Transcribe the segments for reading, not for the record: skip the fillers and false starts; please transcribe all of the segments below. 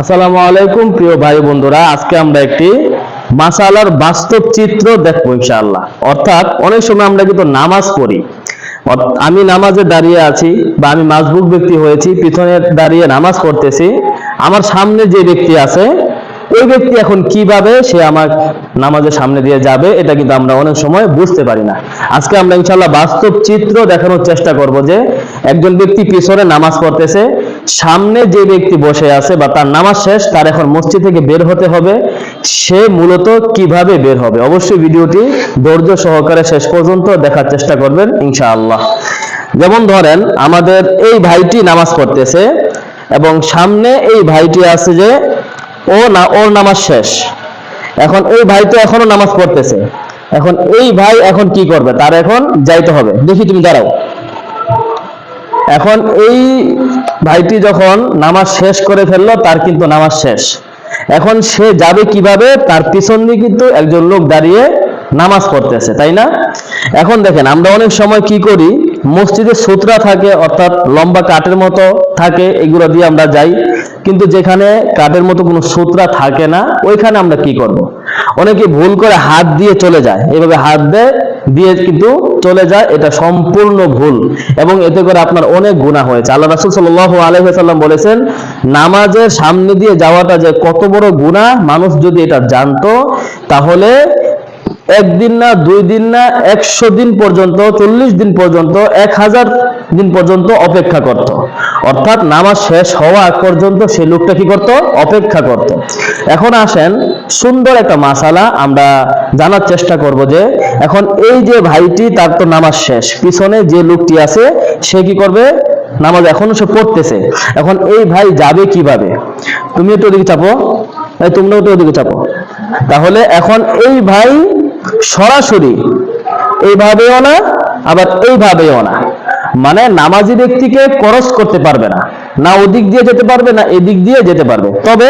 আসসালামু আলাইকুম প্রিয় ভাই বন্ধুরা, আজকে আমরা একটি মাসালার বাস্তব চিত্র দেখবো ইনশাআল্লাহ। অর্থাৎ অনেক সময় আমরা কিন্তু নামাজ পড়ি, আমি নামাজে দাঁড়িয়ে আছি বা আমি মাসবুক ব্যক্তি হয়েছি, পিছনে দাঁড়িয়ে নামাজ পড়তেছি, আমার সামনে যে ব্যক্তি আছে ওই ব্যক্তি এখন কিভাবে সে আমার নামাজের সামনে দিয়ে যাবে এটা কিন্তু আমরা অনেক সময় বুঝতে পারি না। আজকে আমরা ইনশাআল্লাহ বাস্তব চিত্র দেখানোর চেষ্টা করব যে একজন ব্যক্তি পিছনে নামাজ পড়তেছে, সামনে যে ব্যক্তি বসে আছে বা তার নামাজ শেষ, তার এখন মসজিদ থেকে বের হতে হবে, সে মূলত কিভাবে বের হবে। অবশ্যই ভিডিওটি ধৈর্য সহকারে শেষ পর্যন্ত দেখার চেষ্টা করবেন ইনশাআল্লাহ। যেমন ধরেন আমাদের এই ভাইটি নামাজ পড়তেছে এবং সামনে এই ভাইটি আছে যে ওর নামাজ শেষ, এখন এই ভাই তো এখনো নামাজ পড়তেছে, এখন এই ভাই এখন কি করবে, তার এখন যাইতে হবে। দেখি তুমি দাঁড়াও। এখন এই ভাইটি যখন নামাজ শেষ করে ফেললো, তার কিন্তু নামাজ শেষ, এখন সে যাবে কিভাবে, তার পিছন দিয়ে কিন্তু একজন লোক দাঁড়িয়ে নামাজ পড়তেছে, তাই না? এখন দেখেন আমরা অনেক সময় কি করি, মসজিদে সূত্রা থাকে, অর্থাৎ লম্বা কাঠের মতো থাকে, এগুলো দিয়ে আমরা যাই, কিন্তু যেখানে কাঠের মতো কোনো সূত্রা থাকে না ওইখানে আমরা কি করব, অনেকে ভুল করে হাত দিয়ে চলে যায়, এইভাবে হাত দিয়ে কিন্তু চলে যায়, এটা সম্পূর্ণ ভুল এবং এতে করে আপনার অনেক গুনাহ হয়েছে। আল্লাহ রাসূল সাল্লাল্লাহু আলাইহি ওয়াসাল্লাম বলেছেন, নামাজের সামনে দিয়ে যাওয়াটা যে কত বড় গুনাহ, মানুষ যদি এটা জানতো তাহলে একদিন না, 2 দিন না, 100 দিন পর্যন্ত, 40 দিন পর্যন্ত, 1000 দিন পর্যন্ত অপেক্ষা করত। অর্থাৎ নামাজ শেষ হওয়া আগ পর্যন্ত সেই লোকটা কি করত, অপেক্ষা করত। এখন আসেন সুন্দর একটা মাসালা আমরা জানার চেষ্টা করব যে এখন এই যে ভাইটি, তার তো নামাজ শেষ, পিছনে যে লোকটি আছে সে কি করবে, নামাজ এখনো সে পড়তেছে, এখন এই ভাই যাবে কিভাবে। তুমি একটু ওদিকে চাপো, তোমরাও তো ওদিকে চাপো। তাহলে এখন এই ভাই সরাসরি এইভাবেও না আবার এইভাবেও না, মানে নামাজি ব্যক্তিকে ক্রস করতে পারবে না, না ওদিক দিয়ে যেতে পারবে না এদিক দিয়ে যেতে পারবে। তবে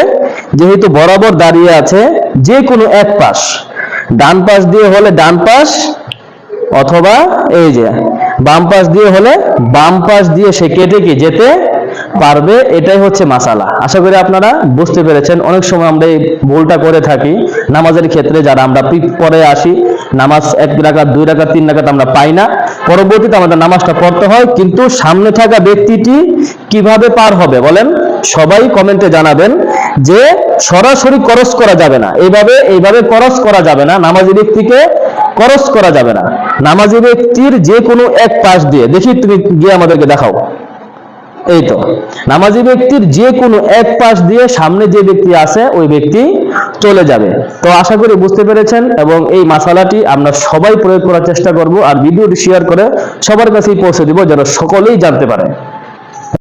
যেহেতু বরাবর দাঁড়িয়ে আছে, যে কোনো এক পাশ, ডান পাশ দিয়ে হলে ডান পাশ, অথবা এই যে বাম পাশ দিয়ে হলে বাম পাশ দিয়ে সে কেটে কি যেতে পারবে। এটাই হচ্ছে মাসালা। আশা করি আপনারা বুঝতে পেরেছেন। অনেক সময় আমরা এই ভুলটা করে থাকি নামাজের ক্ষেত্রে, যারা আমরা পরে আসি, নামাজ 1 রাকাত 2 রাকাত 3 রাকাত আমরা পাই না, পরবর্তীতে আমাদের নামাজটা পড়তে হয়, কিন্তু সামনে থাকা ব্যক্তিটি কিভাবে পার হবে বলেন? সবাই কমেন্টে জানাবেন যে সরাসরি ক্রস করা যাবে না, এইভাবে ক্রস করা যাবে না, নামাজি ব্যক্তিকে ক্রস করা যাবে না, নামাজি ব্যক্তির যে কোনো এক পাশ দিয়ে, দেখি তুমি গিয়ে আমাদেরকে দেখাও, এই তো নামাজি ব্যক্তির যে কোনো এক পাশ দিয়ে সামনে যে ব্যক্তি আছে ওই ব্যক্তি চলে যাবে। তো আশা করি বুঝতে পেরেছেন এবং এই মাসালাটি আমরা সবাই প্রয়োগ করার চেষ্টা করব, আর ভিডিওটি শেয়ার করে সবার কাছেই পৌঁছে দিব যেন সকলেই জানতে পারে।